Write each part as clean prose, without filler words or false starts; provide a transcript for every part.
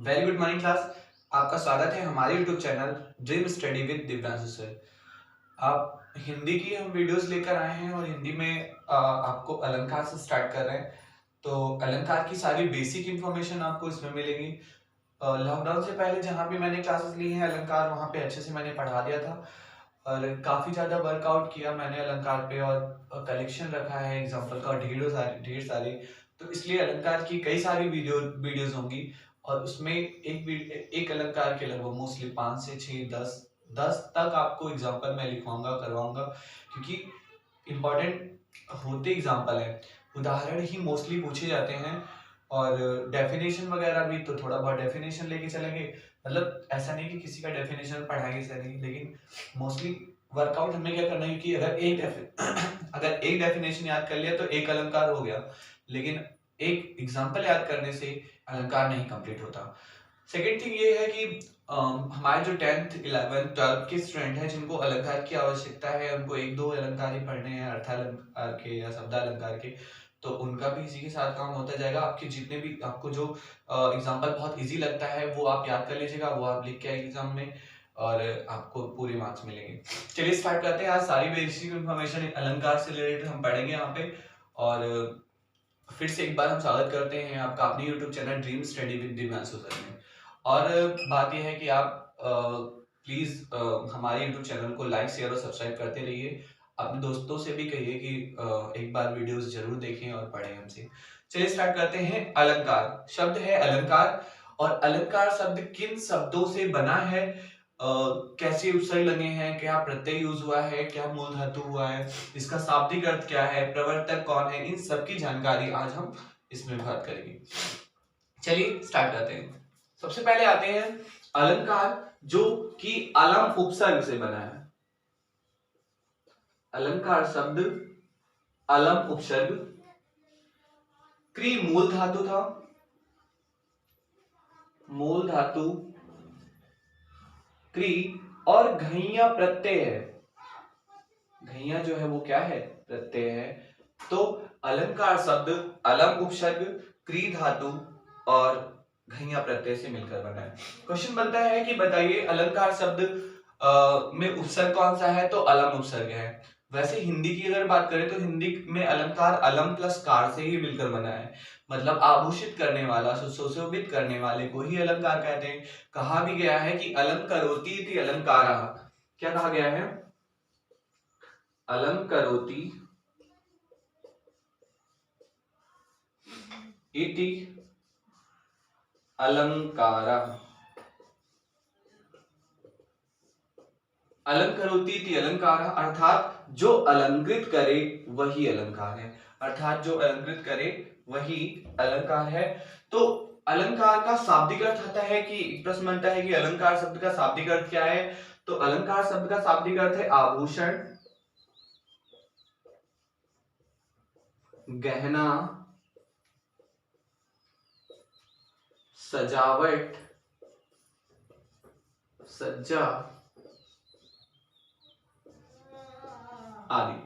Very good morning class. आपका स्वागत है हमारे YouTube channel dream study with Divyanshu sir. आप हिंदी की हम वीडियोस लेकर आए हैं और हिंदी में आपको अलंकार से स्टार्ट कर रहे हैं। तो अलंकार की सारी बेसिक इंफॉर्मेशन आपको इसमें मिलेगी। लॉकडाउन से पहले जहाँ भी मैंने क्लासेस ली हैं अलंकार, वहाँ पे अच्छे से मैंने पढ़ा दिया था और काफ़ी ज़्यादा वर्कआउट किया मैंने अलंकार पे और कलेक्शन रखा है एग्जाम्पल का ढेर सारी। तो इसलिए अलंकार की कई सारी वीडियोस होंगी और उसमें एक अलंकार के लगभग मोस्टली 5 से 6 10 तक आपको एग्जाम्पल मैं लिखवाऊंगा करवाऊंगा, क्योंकि इम्पोर्टेंट होते एग्जाम्पल है, उदाहरण ही मोस्टली पूछे जाते हैं। और डेफिनेशन वगैरह भी तो थोड़ा बहुत डेफिनेशन लेके चलेंगे। मतलब ऐसा नहीं कि किसी का डेफिनेशन पढ़ाएंगे ऐसा नहीं, लेकिन मोस्टली वर्कआउट हमें क्या करना है कि अगर एक डेफिनेशन याद कर लिया तो एक अलंकार हो गया, लेकिन एक एग्जाम्पल याद करने से अलंकार नहीं कंप्लीट होता। सेकेंड थिंग ये है कि हमारे जो 10th 11th 12th के स्टूडेंट हैं जिनको अलंकार की आवश्यकता है, उनको एक दो अलंकार ही पढ़ने हैं, अर्थालंकार के या शब्दालंकार के, तो उनका भी इसी के साथ काम होता जाएगा। आपके जितने भी आपको जो एग्जाम्पल बहुत इजी लगता है वो आप याद कर लीजिएगा, वो आप लिख के आइए एग्जाम में और आपको पूरे मार्क्स मिलेंगे। चलिए स्टार्ट करते हैं। आज सारी बेसिक इंफॉर्मेशन अलंकार से रिलेटेड हम पढ़ेंगे यहाँ पे। और फिर से एक बार हम स्वागत करते हैं आपका अपने YouTube channel dream study with Divyanshu sir में। और बात यह है कि आप प्लीज हमारे यूट्यूब चैनल को लाइक शेयर और सब्सक्राइब करते रहिए। अपने दोस्तों से भी कहिए कि एक बार वीडियोस जरूर देखें और पढ़ें हमसे। चलिए स्टार्ट करते हैं। अलंकार शब्द है अलंकार, और अलंकार शब्द किन शब्दों से बना है, कैसे उपसर्ग लगे हैं, क्या प्रत्यय यूज हुआ है, क्या मूल धातु हुआ है, इसका शाब्दिक अर्थ क्या है, प्रवर्तक कौन है, इन सब की जानकारी आज हम इसमें बात करेंगे। चलिए स्टार्ट करते हैं। सबसे पहले आते हैं अलंकार, जो कि अलम उपसर्ग से बना है। अलंकार शब्द अलम उपसर्ग, क्री मूल धातु था, मूल धातु क्री, और घैया प्रत्यय है। घैया जो है वो क्या है, प्रत्यय है। तो अलंकार शब्द अलम उपसर्ग, क्री धातु और घैया प्रत्यय से मिलकर बना है। क्वेश्चन बनता है कि बताइए अलंकार शब्द में उपसर्ग कौन सा है, तो अलम उपसर्ग है। वैसे हिंदी की अगर बात करें तो हिंदी में अलंकार अलम प्लस कार से ही मिलकर बना है। मतलब आभूषित करने वाला, सुशोभित करने वाले को ही अलंकार कहते हैं। कहा भी गया है कि अलंकरोति इति अलंकारः। क्या कहा गया है, अलंकरोति इति अलंकारः। अलंकरोति इति अलंकारः अर्थात जो अलंकृत करे वही अलंकार है। अर्थात जो अलंकृत करे वही अलंकार है। तो अलंकार का शाब्दिक अर्थ आता है कि प्रश्न बनता है कि अलंकार शब्द का शाब्दिक अर्थ क्या है, तो अलंकार शब्द का शाब्दिक अर्थ है आभूषण, गहना, सजावट, सज्जा आदि।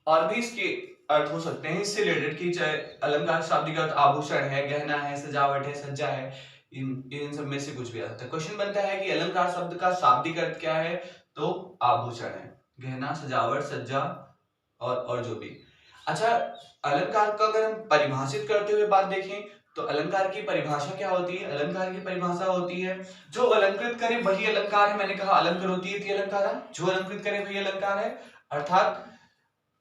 और भी इसके अर्थ हो सकते हैं इससे रिलेटेड कि चाहे अलंकार शाब्दिक अर्थ आभूषण है, गहना है, सजावट है, सज्जा है, इन सब में से कुछ भी आ सकता है। क्वेश्चन बनता है कि अलंकार शब्द का शाब्दिक अर्थ क्या है, तो आभूषण है, गहना, सजावट, सज्जा और जो भी। अच्छा, अलंकार का अगर हम परिभाषित करते हुए बात देखें तो अलंकार की परिभाषा क्या होती है। अलंकार की परिभाषा होती है जो अलंकृत करे वही अलंकार है। मैंने कहा अलंकरोति इति अलंकारः, जो अलंकृत करे वही अलंकार है। अर्थात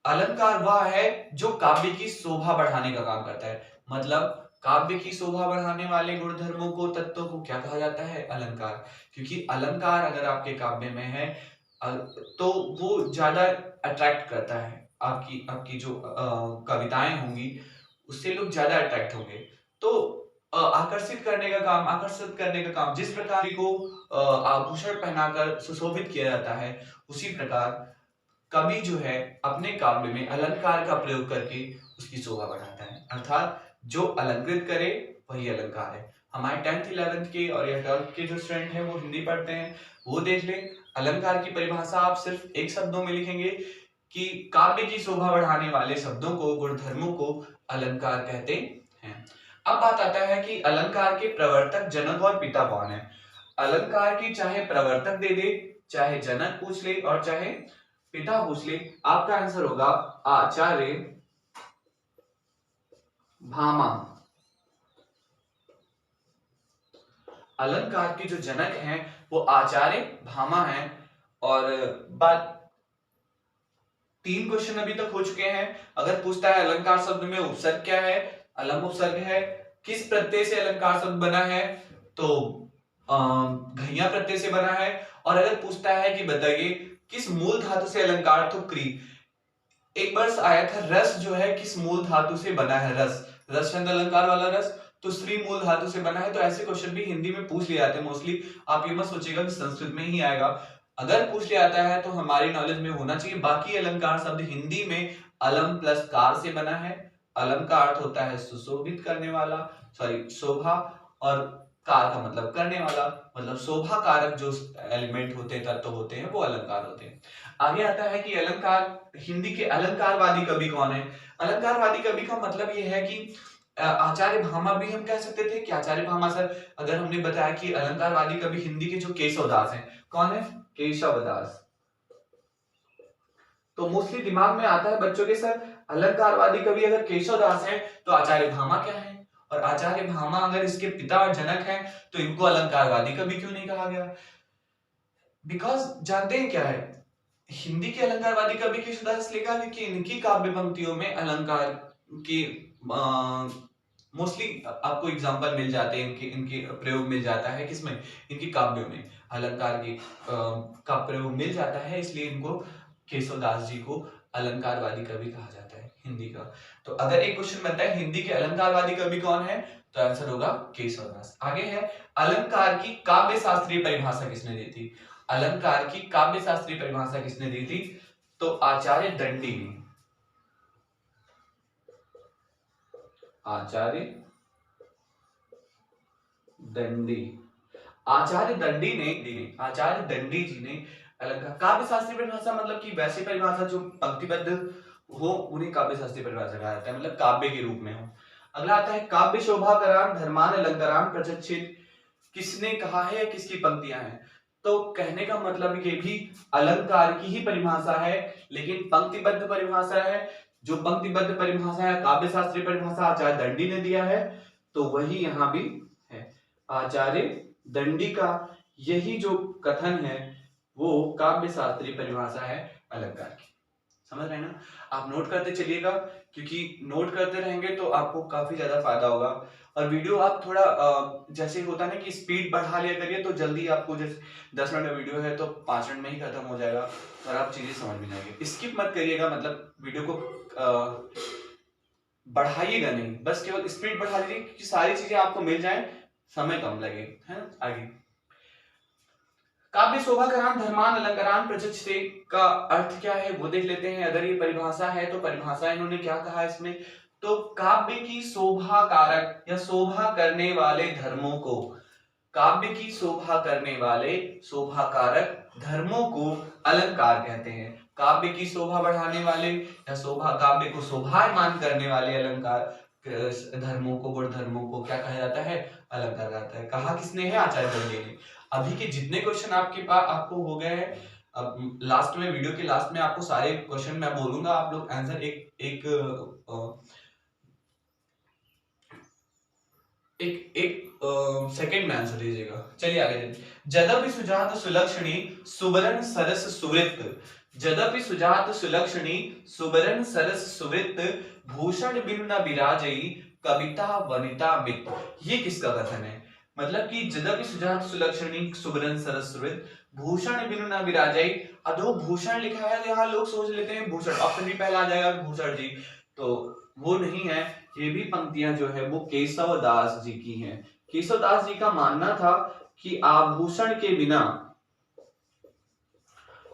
अलंकार वह है जो काव्य की शोभा बढ़ाने का काम करता है। मतलब काव्य की शोभा बढ़ाने वाले गुणधर्मों को, तत्वों को क्या कहा जाता है, अलंकार। क्योंकि अलंकार अगर आपके काव्य में है तो वो ज्यादा अट्रैक्ट करता है। आपकी आपकी जो कविताएं होंगी उससे लोग ज्यादा अट्रैक्ट होंगे। तो आकर्षित करने का काम जिस प्रकार को आभूषण पहनाकर सुशोभित किया जाता है, उसी प्रकार कवि जो है अपने काव्य में अलंकार का प्रयोग करके उसकी शोभा बढ़ाता है। अर्थात जो अलंकृत करे वही अलंकार है। हमारे 10th 11th के और या 12th के जो स्टूडेंट हैं वो हिंदी पढ़ते हैं, वो देख ले। अलंकार की परिभाषा आप सिर्फ एक शब्दों में लिखेंगे कि काव्य की शोभा बढ़ाने वाले शब्दों को, गुणधर्मों को अलंकार कहते हैं। अब बात आता है कि अलंकार के प्रवर्तक, जनक और पिता कौन है। अलंकार की चाहे प्रवर्तक दे दे, चाहे जनक पूछ ले और चाहे पिता पूछ ले, आपका आंसर होगा आचार्य भामा। अलंकार के जो जनक हैं वो आचार्य भामा हैं। और बात 3 क्वेश्चन अभी तक हो चुके हैं। अगर पूछता है अलंकार शब्द में उपसर्ग क्या है, अलम उपसर्ग है, किस प्रत्यय से अलंकार शब्द बना है, तो घैया प्रत्यय से बना है। और अगर पूछता है कि बताइए किस मूल धातु से अलंकार, तो क्री। एक बार आया था रस जो है किस मूल धातु से बना है, रस, रस छंद अलंकार वाला रस, तो स्त्री मूल धातु से बना है। तो ऐसे क्वेश्चन भी हिंदी में पूछ लिए जाते हैं मोस्टली। आप ये मत सोचिएगा कि संस्कृत में ही आएगा, अगर पूछ लिया जाता है तो हमारी नॉलेज में होना चाहिए। बाकी अलंकार शब्द हिंदी में अलम प्लस कार से बना है। अलम का अर्थ होता है सुशोभित करने वाला, सॉरी शोभा, और कार का मतलब करने वाला, मतलब शोभा कारक जो एलिमेंट होते हैं, तत्व होते हैं, वो अलंकार होते हैं। आगे आता है कि अलंकार, हिंदी के अलंकारवादी कवि कौन है। अलंकारवादी कवि का मतलब ये है कि आचार्य भामा भी हम कह सकते थे कि आचार्य भामा सर। अगर हमने बताया कि अलंकारवादी कवि हिंदी के जो केशवदास हैं, कौन है, केशवदास, तो मोस्टली दिमाग में आता है बच्चों के सर अलंकारवादी कवि अगर केशवदास हैं तो आचार्य भामा क्या है, और आचार्य भामा अगर इसके पिता और जनक हैं तो इनको अलंकारवादी कवि क्यों नहीं कहा गया। बिकॉज जानते हैं क्या है, हिंदी के अलंकारवादी कवि केशवदास लिखा क्योंकि इनकी काव्य पंक्तियों में अलंकार की मोस्टली आपको एग्जांपल मिल जाते हैं, इनके इनके प्रयोग मिल जाता है, किसमें, इनकी काव्यों में अलंकार की का प्रयोग मिल जाता है, इसलिए इनको केशवदास जी को अलंकारवादी कवि कहा जाता है हिंदी का। तो अगर एक क्वेश्चन बनता है हिंदी के अलंकारवादी कवि कौन है, तो आंसर होगा केशवदास। आगे है अलंकार की काव्य शास्त्रीय परिभाषा किसने दी थी। अलंकार की काव्य शास्त्रीय परिभाषा किसने दी थी, तो आचार्य दंडी ने। आचार्य दंडी, आचार्य दंडी ने, आचार्य दंडी जी ने अलंकार काव्य शास्त्रीय परिभाषा, मतलब कि वैसी परिभाषा जो पंक्तिबद्ध हो उन्हें काव्य शास्त्रीय परिभाषा कहा जाता है, मतलब काव्य के रूप में हो। अगला आता है काव्य शोभाकरान धर्मान अलंकारान प्रचक्षित, किसने कहा है या किसकी पंक्तियां हैं। तो कहने का मतलब ये भी अलंकार की ही परिभाषा है, लेकिन पंक्तिबद्ध परिभाषा है। जो पंक्तिबद्ध परिभाषा है काव्य शास्त्रीय परिभाषा आचार्य दंडी ने दिया है, तो वही यहां भी है। आचार्य दंडी का यही जो कथन है वो काव्य शास्त्रीय परिभाषा है अलंकार की। समझ रहे हैं ना, आप नोट करते चलिएगा, क्योंकि नोट करते रहेंगे तो आपको काफी ज्यादा फायदा होगा। और वीडियो आप थोड़ा जैसे होता है ना कि स्पीड बढ़ा लिया करिए, तो जल्दी आपको, जैसे 10 मिनट का वीडियो है तो 5 मिनट में ही खत्म हो जाएगा और आप चीजें समझ में जाएंगे। स्किप मत करिएगा, मतलब वीडियो को बढ़ाइएगा नहीं, बस केवल स्पीड बढ़ा दीजिए क्योंकि सारी चीजें आपको मिल जाए, समय कम लगे, है ना। आगे काव्य शोभाकरान धर्मान अलंकारान प्रचक्षते का अर्थ क्या है वो देख लेते हैं। अगर ये परिभाषा है तो परिभाषा इन्होंने क्या कहा इसमें, तो काव्य की शोभा कारक या शोभा करने वाले धर्मों को, काव्य की शोभा करने वाले शोभा कारक धर्मों को अलंकार कहते हैं। काव्य की शोभा बढ़ाने वाले या शोभा, काव्य को शोभायमान करने वाले अलंकार धर्मों को, गुण धर्मों को क्या कहा जाता है, अलंकार कहता है। कहा किसने है, आचार्य दंडी ने। अभी के जितने क्वेश्चन आपके पास आपको हो गए हैं, अब लास्ट में, वीडियो के लास्ट में आपको सारे क्वेश्चन मैं बोलूंगा, आप लोग आंसर एक एक एक एक सेकंड में आंसर दीजिएगा। चलिए आगे जदपि सुजात सुलक्षणी सुवर्ण सरस सुवृत्त, जदपि सुजात सुलक्षणी सुवर्ण सरस सुवृत्त भूषण बिनु न विराजई कविता वनिता मित, ये किसका कथन है। मतलब कि जदपि सुजात सुलक्षणी सुवर्ण सरस सुवृत्त भूषण बिनु न विराजई, अधो भूषण लिखा है तो यहाँ लोग सोच लेते हैं भूषण, ऑप्शन भी पहला आ जाएगा भूषण जी, तो वो नहीं है। ये भी पंक्तियां जो है वो केशवदास जी की हैं। केशवदास जी का मानना था कि आभूषण के बिना,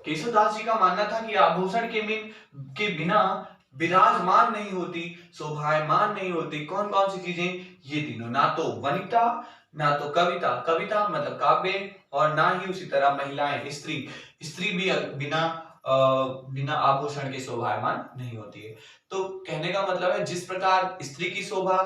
केशवदास जी का मानना था कि आभूषण के बिना विराजमान नहीं होती, शोभायमान नहीं होती कौन कौन सी चीजें, ये तीनों, ना तो वनिता, ना तो कविता, कविता मतलब काव्य, और ना ही उसी तरह महिलाएं, स्त्री, स्त्री भी बिना बिना आभूषण के शोभायमान नहीं होती है। तो कहने का मतलब है जिस प्रकार स्त्री की शोभा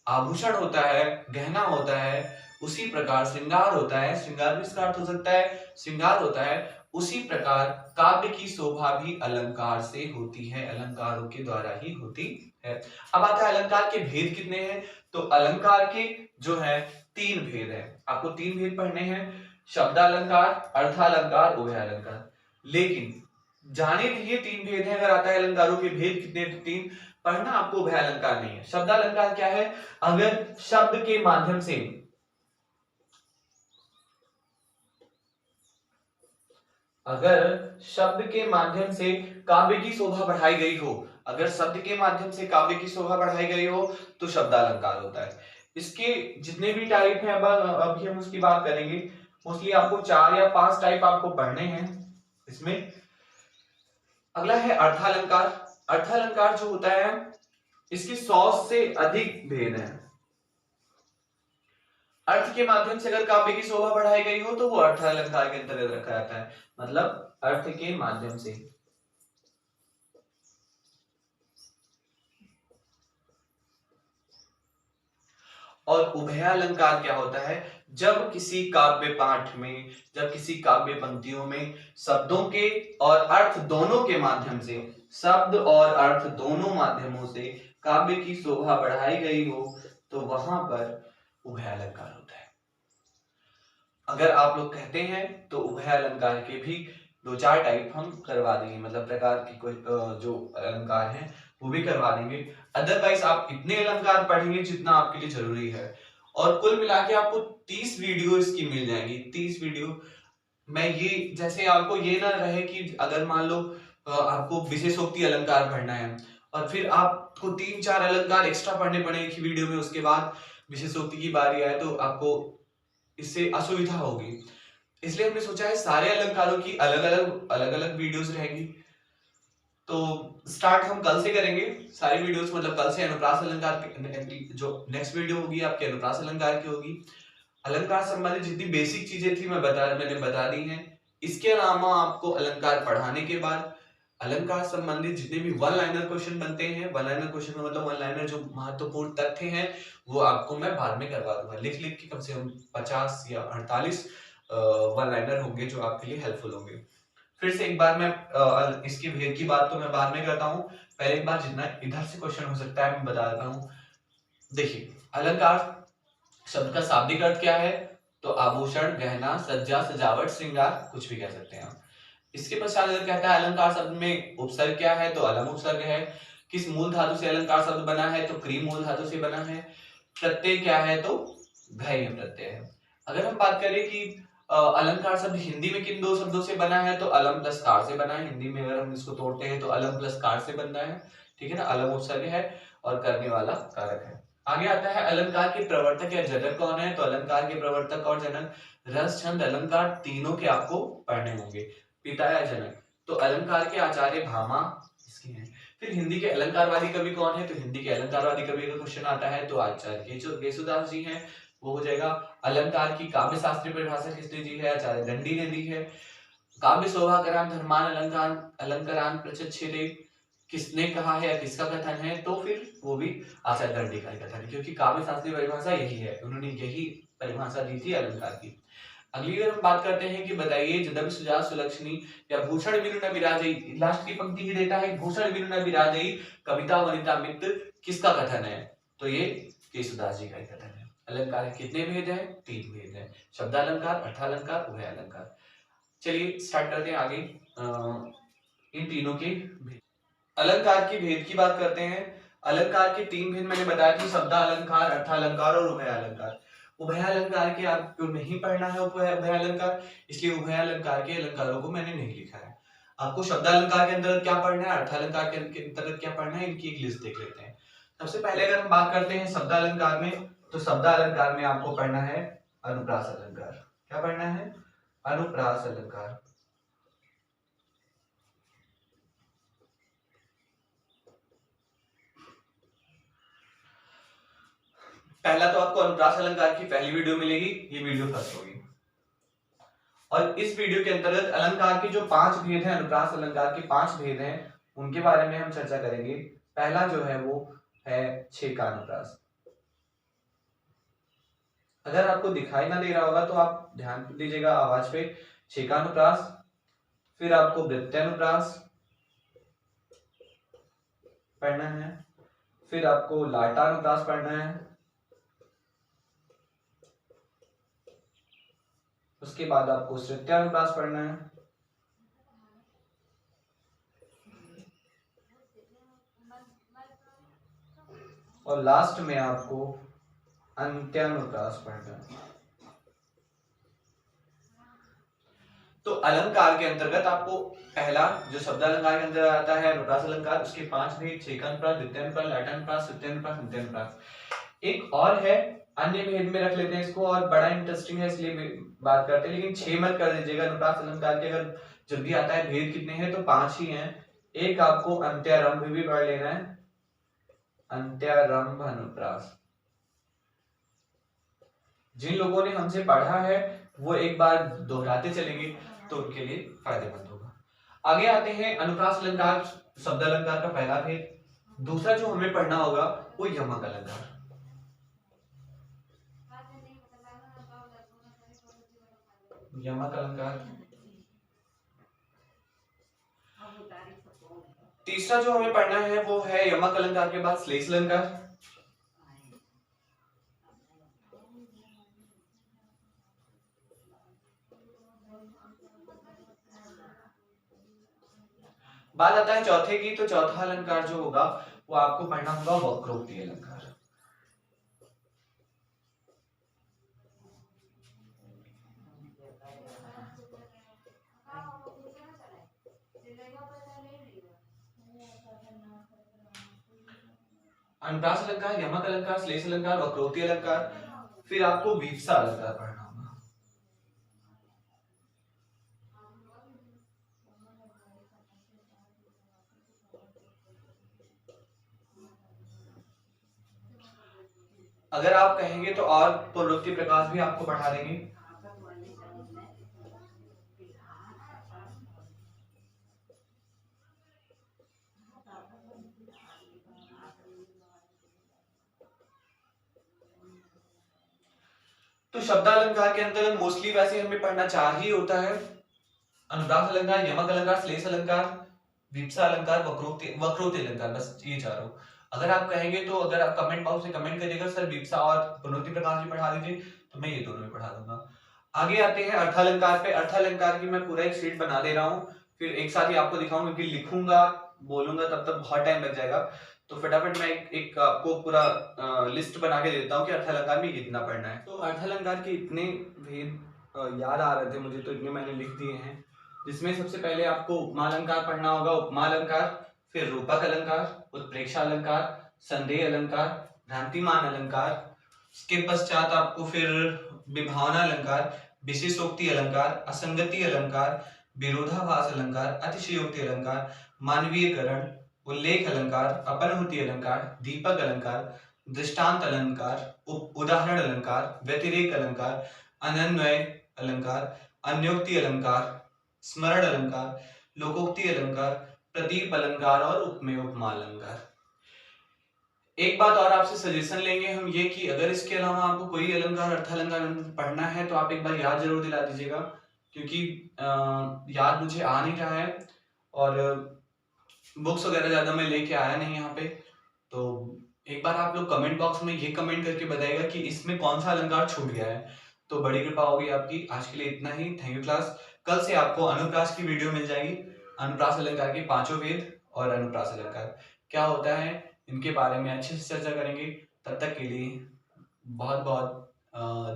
आभूषण होता है, गहना होता है, उसी प्रकार श्रृंगार होता है, श्रृंगार भी इसका अर्थ हो सकता है श्रृंगार होता है, उसी प्रकार काव्य की शोभा भी अलंकार से होती है, अलंकारों के द्वारा ही होती है। अब आता है अलंकार के भेद कितने हैं, तो अलंकार के जो है 3 भेद है, आपको 3 भेद पढ़ने हैं, शब्दालंकार, अर्थालंकार, उभयालंकार। लेकिन जाने दीजिए 3 भेद है, अगर आता है अलंकारों के भेद कितने, 3 पढ़ना आपको, उभयालंकार नहीं है। शब्दालंकार क्या है, अगर शब्द के माध्यम से काव्य की शोभा बढ़ाई गई हो, अगर शब्द के माध्यम से काव्य की शोभा बढ़ाई गई हो तो शब्दालंकार होता है। इसके जितने भी टाइप हैं, अब अभी हम उसकी बात करेंगे। मोस्टली आपको 4 या 5 टाइप आपको पढ़ने हैं इसमें। अगला है अर्थालंकार। अर्थालंकार जो होता है इसकी 100 से अधिक भेद हैं। अर्थ के माध्यम से अगर काव्य की शोभा बढ़ाई गई हो तो वो अर्थालंकार के अंतर्गत रखा जाता है, मतलब अर्थ के माध्यम से। और उभयालंकार क्या होता है, जब किसी काव्य पाठ में, जब किसी काव्य पंक्तियों में शब्दों के और अर्थ दोनों के माध्यम से, शब्द और अर्थ दोनों माध्यमों से काव्य की शोभा बढ़ाई गई हो तो वहां पर उभयालंकार होता है। अगर आप लोग कहते हैं तो उभयालंकार के भी 2-4 टाइप हम करवा देंगे, मतलब प्रकार की कोई जो अलंकार हैं वो भी करवा देंगे। अदरवाइज आप इतने अलंकार पढ़ेंगे जितना आपके लिए जरूरी है, और कुल मिला के आपको 30 वीडियो इसकी मिल जाएंगी, 30 वीडियो। मैं ये जैसे आपको ये ना रहे कि अगर मान लो आपको विशेषोक्ति अलंकार पढ़ना है और फिर आपको 3-4 अलंकार एक्स्ट्रा पढ़ने पड़े एक ही वीडियो में, उसके बाद विशेषोक्ति की बारी आए तो आपको इससे असुविधा होगी। इसलिए हमने सोचा है सारे अलंकारों की अलग अलग वीडियोस रहेंगी। तो स्टार्ट हम कल से करेंगे सारी वीडियोस, मतलब कल से अनुप्रास अलंकार जो नेक्स्ट वीडियो होगी आपके अनुप्रास अलंकार की होगी। अलंकार संबंधित जितनी बेसिक चीजें थी मैंने बता दी हैं। इसके अलावा आपको अलंकार पढ़ाने के बाद अलंकार संबंधित जितने भी वन लाइनर क्वेश्चन बनते हैं, वन लाइनर क्वेश्चन में मतलब वन लाइनर जो महत्वपूर्ण तथ्य हैं वो आपको मैं बाद में करवा दूंगा, लिख लिख के कम से कम 50 या 48 वन लाइनर होंगे जो आपके लिए हेल्पफुल होंगे। फिर से एक बार मैं इसके भेद की बात तो मैं बाद में करता हूँ, पहले एक बार जितना इधर से क्वेश्चन हो सकता है मैं बता देता हूँ। देखिए, अलंकार शब्द का शाब्दिक अर्थ क्या है, तो आभूषण, गहना, सज्जा, सजावट, श्रृंगार, कुछ भी कह सकते हैं आप। इसके पश्चात अगर कहता है अलंकार शब्द में उपसर्ग क्या है, तो अलम उपसर्ग है। किस मूल धातु से अलंकार शब्द बना है, तो क्री मूल धातु से बना है। प्रत्यय क्या है, तो घय प्रत्यय है। अगर हम बात करें कि अलंकार शब्द हिंदी में किन 2 शब्दों से बना है, तो अलम प्लस कार से बना है। हिंदी में अगर हम इसको तोड़ते हैं तो अलम प्लस कार से बनता है, ठीक है ना। अलम उपसर्ग है और करने वाला कारक है। आगे आता है अलंकार के प्रवर्तक या जनक कौन है, तो अलंकार के प्रवर्तक और जनक रस, छंद, अलंकार तीनों के आपको पढ़ने होंगे, पिता या जनक। तो अलंकार के आचार्य भामा इसके हैं। फिर हिंदी के अलंकारवादी कवि कौन है, तो हिंदी के अलंकारवादी कवि का क्वेश्चन आता है तो आचार्य केशुदास जी हैं, वो हो जाएगा। अलंकार की काव्य शास्त्रीय परिभाषा किसने दी है, आचार्य दंडी ने दी है। काव्य शोभाकरान धर्मान अलंकार अलंकारान प्रचच्छेदे किसने कहा है या किसका कथन है, तो फिर वो भी आचार्य दंडी का कथन है, क्योंकि काव्य शास्त्रीय परिभाषा यही है, उन्होंने यही परिभाषा दी थी अलंकार की। अगली अगर हम बात करते हैं कि बताइए जदम सुजात सुलक्षणी या भूषण बिनु न विराजई, लास्ट की पंक्ति ही देता है भूषण बिनु न विराजई कविता वनिता मित्र, किसका कथन है, तो ये केशुदास जी का कथन है। अलंकार कितने भेद हैं, 3 भेद हैं, शब्दालंकार, अर्थालंकार, उभयालंकार। चलिए स्टार्ट करते हैं आगे इन तीनों के भेद। अलंकार के भेद की बात करते हैं। अलंकार के 3 भेद मैंने बताया कि शब्दालंकार, अर्थालंकार और उभयालंकार। उभयालंकार के आपको नहीं पढ़ना है उभयालंकार, इसलिए उभयालंकार के अलंकारों को मैंने नहीं लिखा है। आपको शब्दालंकार के अंदर क्या पढ़ना है, अर्थालंकार के अंतर्गत क्या पढ़ना है, इनकी एक लिस्ट देख लेते हैं। सबसे पहले अगर हम बात करते हैं शब्दालंकार में, तो शब्दालंकार में आपको पढ़ना है अनुप्रास अलंकार। क्या पढ़ना है, अनुप्रास अलंकार। पहला तो आपको अनुप्रास अलंकार की पहली वीडियो मिलेगी, ये वीडियो फर्स्ट होगी। और इस वीडियो के अंतर्गत अलंकार के जो 5 भेद हैं, अनुप्रास अलंकार के 5 भेद हैं, उनके बारे में हम चर्चा करेंगे। पहला जो है वो है 6 का अनुप्रास। अगर आपको दिखाई ना दे रहा होगा तो आप ध्यान दीजिएगा आवाज पे। छेकानुप्रास, फिर आपको वृत्यानुप्रास पढ़ना है, फिर आपको लाटानुप्रास पढ़ना है, उसके बाद आपको श्रुत्यानुप्रास पढ़ना है, और लास्ट में आपको अंत्यानुप्रास पढ़ना है। तो अलंकार के अंतर्गत आपको पहला जो शब्द अलंकार के अंदर आता है अनुप्रास अलंकार, उसके 5 भेद छेकानुप्रास, द्वितीयानुप्रास, लाटानुप्रास, तृतीयानुप्रास, अंत्यानुप्रास। एक और है, अन्य भेद में रख लेते हैं इसको, और बड़ा इंटरेस्टिंग है इसलिए बात करते हैं, लेकिन 6 मत कर दीजिएगा। अनुप्रास अलंकार के अगर जब भी आता है भेद कितने हैं तो 5 ही हैं। एक आपको अंत्यारंभ भी पढ़ लेना है, अंत्यारंभ अनुप्रास। जिन लोगों ने हमसे पढ़ा है वो एक बार दोहराते चलेंगे तो उनके लिए फायदेमंद होगा। आगे आते हैं अनुप्रास अलंकार, शब्द अलंकार का पहला भेद। दूसरा जो हमें पढ़ना होगा वो यमक अलंकार। यमक अलंकार। तीसरा जो हमें पढ़ना है वो है यमक अलंकार के बाद श्लेष अलंकार। बात आता है चौथे की, तो चौथा अलंकार जो होगा वो आपको पढ़ना होगा वक्रोक्ति अलंकार। अनुप्रास अलंकार, यमक अलंकार, श्लेष अलंकार, वक्रोक्ति अलंकार, फिर आपको वीप्सा अलंकार पढ़ना होगा। अगर आप कहेंगे तो और पूर्वोक्ति प्रकाश भी आपको पढ़ा देंगे। तो शब्द अलंकार के अंतर्गत मोस्टली वैसे हमें पढ़ना 4 ही होता है, अनुप्रास अलंकार, यमक अलंकार, श्लेष अलंकार, वीप्सा अलंकार, वक्रोक्ति अलंकार, बस ये चारों। अगर आप कहेंगे तो अगर आप कमेंट बॉक्स में कमेंट करिएगा सर वीप्सा और पुनरुक्ति प्रकाश भी पढ़ा दीजिए, तो मैं ये दोनों भी पढ़ा दूंगा। आगे आते हैं अर्थालंकार पे। अर्थालंकार की मैं पूरा एक शीट बना दे रहा हूँ, फिर एक साथ ही आपको दिखाऊंगा, क्योंकि लिखूंगा बोलूंगा तब तक बहुत टाइम लग जाएगा। तो फटाफट मैं एक आपको पूरा लिस्ट बना के देता हूँ कि अर्थालंकार में कितना पढ़ना है। तो अर्थालंकार के इतने भेद याद आ रहे थे मुझे, तो इतने मैंने लिख दिए हैं, जिसमें सबसे पहले आपको उपमा अलंकार पढ़ना होगा, उपमा अलंकार, फिर रूपक अलंकार, उत्प्रेक्षा अलंकार, संदेह अलंकार, भ्रांतिमान अलंकार, उसके पश्चात आपको फिर विभावना अलंकार, विशेषोक्ति अलंकार, असंगति अलंकार, विरोधाभास अलंकार, अतिशयोक्ति अलंकार, मानवीयकरण, उल्लेख अलंकार, अपनहुति अलंकार, दीपक अलंकार, दृष्टांत अलंकार, उदाहरण अलंकार, व्यतिरेक अलंकार, अनन्वय अलंकार, अन्योक्ति अलंकार, स्मरण अलंकार, लोकोक्ति अलंकार, प्रतीप अलंकार और उपमेय उपमा अलंकार। एक बात और आपसे सजेशन लेंगे हम ये कि अगर इसके अलावा आपको कोई अलंकार अर्थालंकार पढ़ना है तो आप एक बार याद जरूर दिला दीजिएगा, क्योंकि याद मुझे आ नहीं रहा है और बुक्स वगैरह ज्यादा मैं लेके आया नहीं यहाँ पे। तो एक बार आप लोग कमेंट बॉक्स में ये कमेंट करके बताइएगा कि इसमें कौन सा अलंकार छूट गया है, तो बड़ी कृपा होगी आपकी। आज के लिए इतना ही, थैंक यू क्लास। कल से आपको अनुप्रास की वीडियो मिल जाएगी, अनुप्रास अलंकार के 5 वेद और अनुप्रास अलंकार क्या होता है इनके बारे में अच्छे से चर्चा करेंगे। तब तक के लिए बहुत बहुत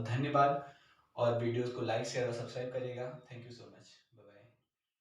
धन्यवाद, और वीडियोस को लाइक शेयर और सब्सक्राइब करिएगा। Thank you so much.